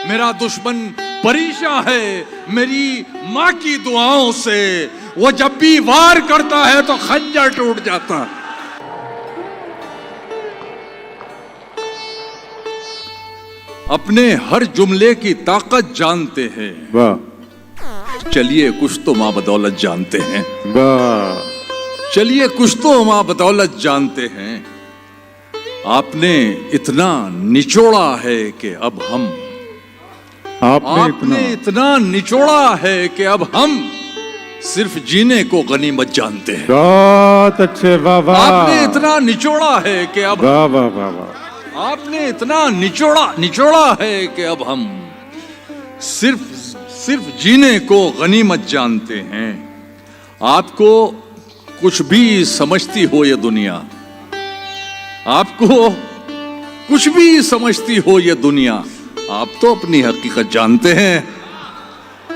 मेरा दुश्मन परेशान है मेरी माँ की दुआओं से। वो जब भी वार करता है तो खंजर टूट जाता है। अपने हर जुमले की ताकत जानते हैं। वाह। चलिए कुछ तो माँ बदौलत जानते हैं। वाह। चलिए कुछ तो माँ बदौलत जानते हैं। आपने इतना निचोड़ा है कि अब हम आपने इतना निचोड़ा है कि अब हम सिर्फ जीने को गनीमत जानते हैं। बहुत अच्छे। वाह वाह। आपने इतना निचोड़ा है कि अब वाह वाह वाह वाह। आपने इतना निचोड़ा है कि अब हम सिर्फ जीने को गनीमत जानते हैं। आपको कुछ भी समझती हो ये दुनिया, आपको कुछ भी समझती हो ये दुनिया, आप तो अपनी हकीकत जानते हैं।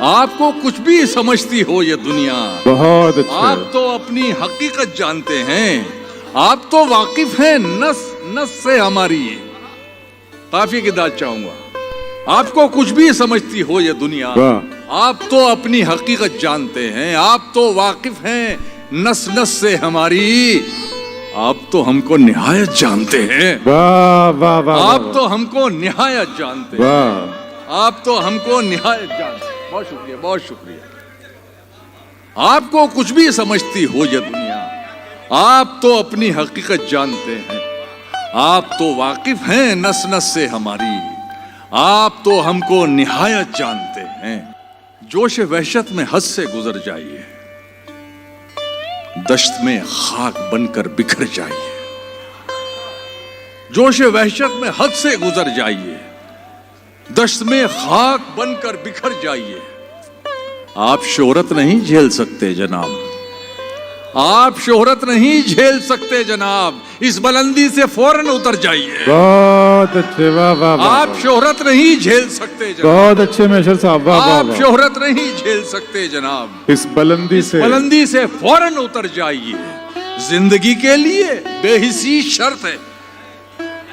आपको कुछ भी समझती हो ये दुनिया, बहुत अच्छा। आप तो अपनी हकीकत जानते हैं। आप तो वाकिफ हैं नस नस से हमारी। काफी की दाद चाहूंगा। आपको कुछ भी समझती हो ये दुनिया, आप तो अपनी हकीकत जानते हैं। आप तो वाकिफ हैं नस नस से हमारी। आप तो हमको निहायत जानते हैं। वाह वाह वाह। आप तो हमको निहायत जानते हैं। वाह। आप तो हमको निहायत जानते हैं। बहुत शुक्रिया, बहुत शुक्रिया। आपको कुछ भी समझती हो ये दुनिया, आप तो अपनी हकीकत जानते हैं। आप तो वाकिफ हैं नस नस से हमारी। आप तो हमको निहायत जानते हैं। जोश वहशत में हद से गुजर जाइए, दश्त में खाक बनकर बिखर जाइए। जोश वहशत में हद से गुजर जाइए, दश्त में खाक बनकर बिखर जाइए। आप शोहरत नहीं झेल सकते जनाब, आप शोहरत नहीं झेल सकते जनाब। इस बुलंदी से फौरन उतर जाइए। बहुत अच्छे। वाह वाह। आप शोहरत नहीं झेल सकते जनाब। बहुत अच्छे मेशर साहब। वाह वाह। आप शोहरत नहीं झेल सकते जनाब। इस बुलंदी से फौरन उतर जाइए। जिंदगी के लिए बेहिसी शर्त है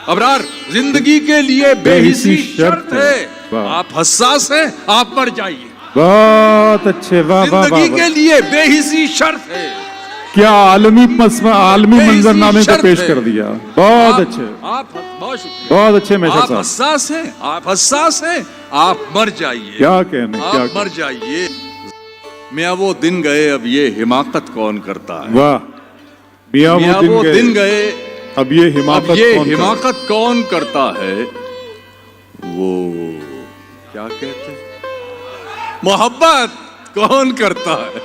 अबरार, जिंदगी के लिए बेहिसी शर्त है। आप हसास हैं, आप मर जाइए। बहुत अच्छे। वाह वाह। जिंदगी के लिए बेहिसी शर्त है। क्या आलमी मंजरनामे को पेश कर दिया। बहुत अच्छे। आप बहुत शुक्रिया। बहुत अच्छे मेशर आप साहब। हसास हैं, आप हसास हैं, आप मर जाइए। क्या कहने, क्या आप मर जाइए। मियाँ वो दिन गए अब ये हिमाकत कौन करता है। वाह। मियाँ वो दिन गए अब ये हिमाकत कौन करता है। वो क्या कहते हैं, मोहब्बत कौन करता है।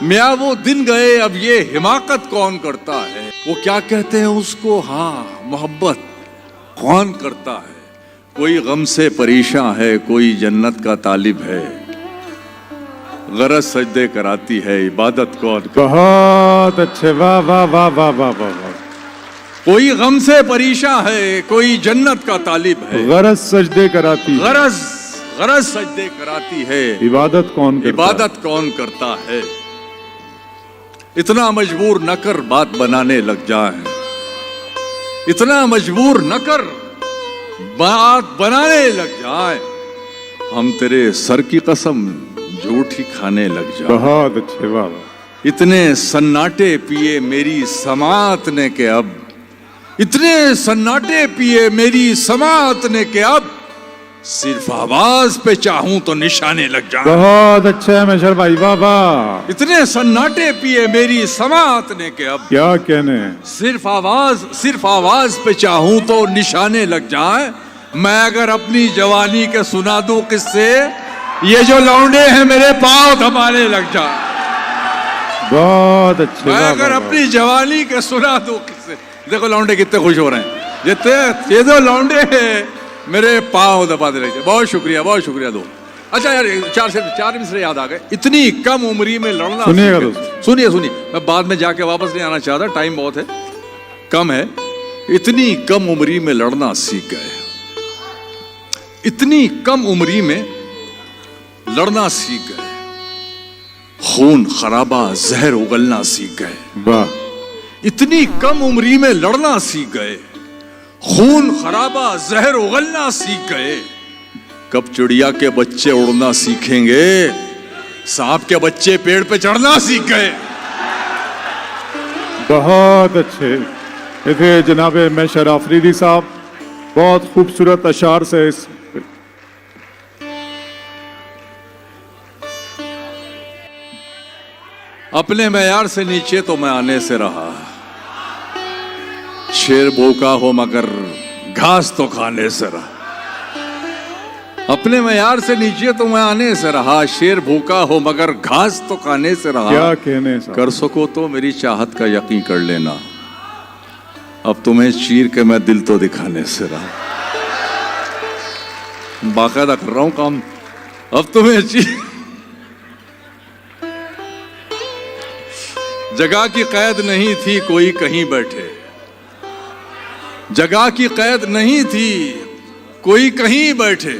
मियाँ वो दिन गए अब ये हिमाकत कौन करता है। वो क्या कहते हैं उसको, हाँ मोहब्बत कौन करता है। कोई गम से परेशान है, कोई जन्नत का तालिब है। गरज सजदे कराती है, इबादत कौन करता है। बहुत अच्छे। वाह वाह वाह वाह वाह वाह। कोई गम से परेशान है, कोई जन्नत का तालिब है। गरज सजदे कराती है, गरज सजदे कराती है, इबादत कौन करता है। इतना मजबूर न कर बात बनाने लग जाए, इतना मजबूर न कर बात बनाने लग जाए। हम तेरे सर की कसम झूठी खाने लग जाए। बहुत अच्छे। वाह। इतने सन्नाटे पिए मेरी समात ने के अब, इतने सन्नाटे पिए मेरी समात ने के अब, सिर्फ आवाज पे चाहूं तो निशाने लग जाए। बहुत अच्छा है मेशर भाई। वाह वाह। इतने सन्नाटे पिए मेरी समात ने के अब, क्या कहने, सिर्फ आवाज पे चाहूं तो निशाने लग जाए। मैं अगर अपनी जवानी के सुना दूं किससे, ये जो लौंडे हैं मेरे पांव दबाने लग जाए। बहुत अच्छे। मैं अगर अपनी जवानी के सुना दूं किससे, देखो लौंडे कितने खुश हो रहे हैं। जितने ये जो लौंडे हैं मेरे पांव दबा दे रहे। बहुत शुक्रिया, बहुत शुक्रिया दो। अच्छा यार, चार मिसरे याद आ गए। इतनी कम उम्री में लड़ना, सुनिएगा दोस्तों, सुनिए। मैं बाद में जाके वापस नहीं आना चाहता, टाइम बहुत है, कम है। इतनी कम उम्री में लड़ना सीख गए, इतनी कम उम्री में लड़ना सीख गए। खून खराबा जहर उगलना सीख गए। वाह। इतनी कम उम्री में लड़ना सीख गए, खून खराबा जहर उगलना सीख गए। कब चिड़िया के बच्चे उड़ना सीखेंगे, सांप के बच्चे पेड़ पे चढ़ना सीख गए। बहुत अच्छे। ये थे जनाब मैशर आफरीदी साहब, बहुत खूबसूरत अशार से इस अपने मैयार से नीचे तो मैं आने से रहा, शेर भूखा हो मगर घास तो खाने से रहा। अपने मैयार से नीचे तो मैं आने से रहा, शेर भूखा हो मगर घास तो खाने से रहा। क्या कहने साहब। कर सको तो मेरी चाहत का यकीन कर लेना, अब तुम्हें चीर के मैं दिल तो दिखाने से रहा। बाकायदा कर रहा हूं काम। अब तुम्हें चीर, जगह की कैद नहीं थी कोई कहीं बैठे, जगह की कैद नहीं थी कोई कहीं बैठे,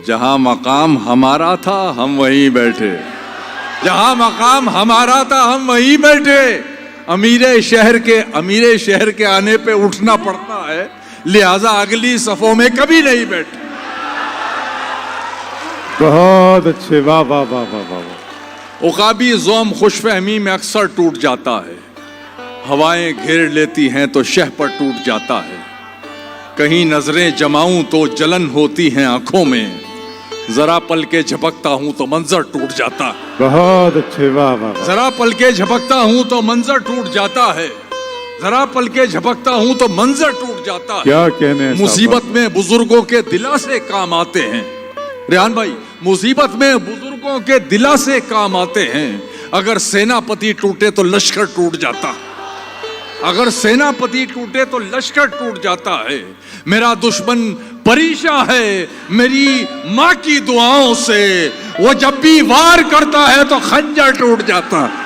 जहां मकाम हमारा था हम वहीं बैठे, जहां मकाम हमारा था हम वहीं बैठे। अमीरे शहर के आने पे उठना पड़ता है, लिहाजा अगली सफों में कभी नहीं बैठे। बहुत अच्छे, वाह वाह वाह वाह वाह वाह। उकाबी ज़ोम खुशफहमी में अक्सर टूट जाता है, हवाएं घेर लेती हैं तो शह पर टूट जाता है। कहीं नजरें जमाऊं तो जलन होती हैं आंखों में, जरा पल के झपकता हूं तो मंजर टूट जाता है। बहुत अच्छे, वाह वाह वाह। जरा पल के झपकता हूं तो मंजर टूट जाता है, जरा पल के झपकता हूं तो मंजर टूट जाता है। क्या कहने हैं साहब। मुसीबत में बुजुर्गों के दिलासे काम आते हैं, रेहान भाई, मुसीबत में बुजुर्गों के दिलासे काम आते हैं। अगर सेनापति टूटे तो लश्कर टूट जाता, अगर सेनापति टूटे तो लश्कर टूट जाता है। मेरा दुश्मन परेशान है मेरी माँ की दुआओं से, वो जब भी वार करता है तो खंजर टूट जाता है।